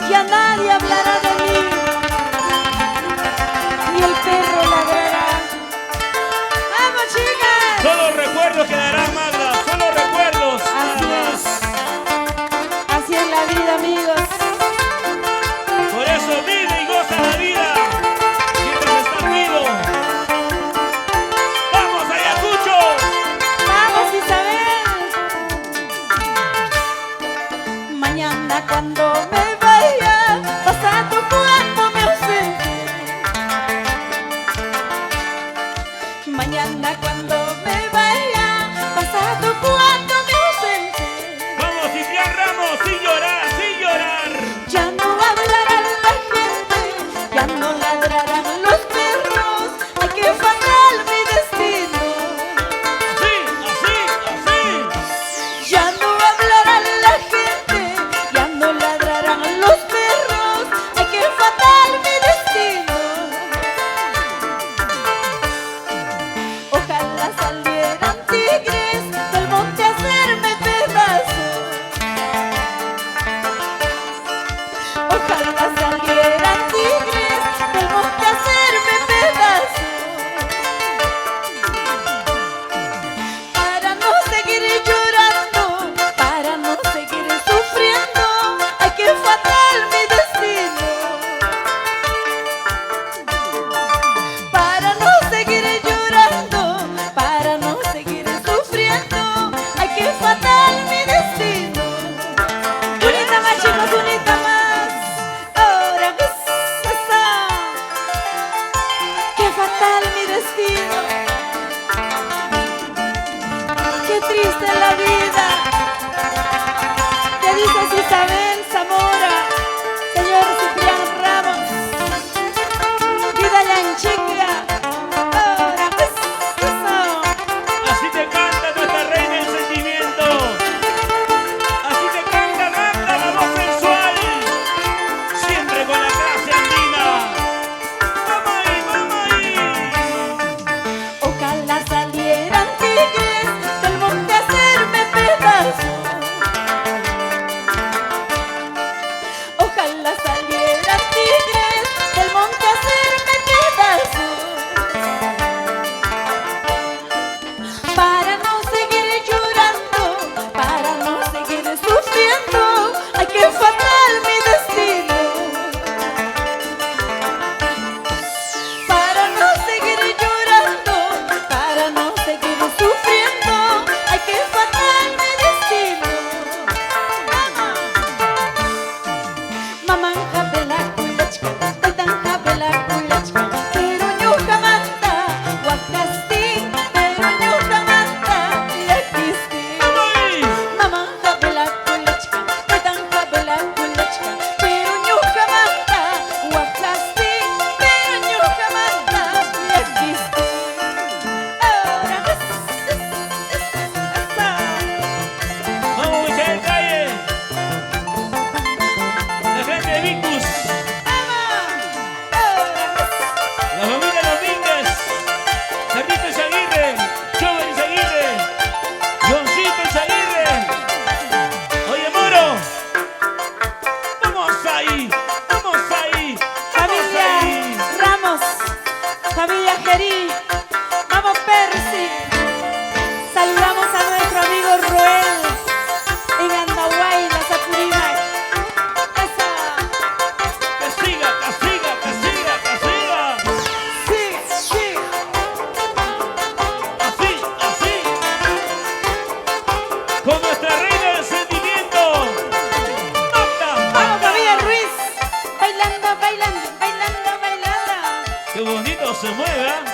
Ya nadie hablará de mí, ni el perro ladrará. ¡Vamos, chicas! Solo recuerdos quedarán, Magda, solo recuerdos. Así es. Así es la vida, amigos. Por eso vive y goza la vida mientras estás vivo. ¡Vamos, Ayacucho! ¡Vamos, Isabel! Mañana cuando me vaya, pasado cuando me ausente. Mañana cuando me vaya, pasado cuando me ausente. Vamos, Ciprián Ramos, sin llorar, sin llorar. Ya no hablará la gente, ya no ladrarán los perros. Ay, qué fatal mi destino. Así, así, así. Ya no hablará la gente, ya no ladrarán los perros. Ay, qué fatal mi destino. Ojalá salieran tigres del monte a hacerme pedazos. Ojalá salieran tigres del monte a hacerme pedazos. Para no seguir llorando, para no seguir sufriendo. Ay, qué fatal mi destino. Para no seguir llorando, para no seguir sufriendo. Ay, qué fatal mi destino. Unita más, chicos, unita más. Ahora que qué fatal mi destino. Qué triste la vida. ¿Qué dices, Isabel Zamora? Señor Ciprián Ramos. Vida Yanchica. Ahora que Así te canta nuestra reina del sentimiento. Así te canta Magda, la voz sensual. Siempre con la clase andina. Vamos ahí, vamos ahí. ojalá salieran tigres del monte a hacerme pedazos. Ojalá salieran tigres del monte a hacerme pedazos. Para no seguir llorando, para no seguir sufriendo. Ay, qué fatal mi destino. Para no seguir llorando, para no seguir sufriendo. Ay, qué fatal mi destino. Mamá jabela kulachka, taitan jabela kulachka. Pero ñuka manta, wakasti, pero ñuka manta, yakisti. Vamos ahí. Mamá jabela kulachka, taitan jabela kulachka. Pero ñuka manta, wakasti, pero ñuka manta, yakisti. Ahora Vamos, Michael Calle. La gente de Victus. La familia Domínguez. Carlito Izaguirre. Joven Izaguirre. Johncito Izaguirre. Oye, Moro. Vamos ahí. Vamos ahí. Vamos Familia ahí. Ramos, familia Gerí, vamos Percy. Saludamos a nuestro amigo Roel en Andahuayla, Sapurímac. Esa, Que siga, que siga, que siga, que siga. sí, sí. Así, así. Con nuestra reina del sentimiento. Magda. Vamos familia Ruiz, bailando, bailando, bailando, bailando. Qué bonito se mueve, ¿eh?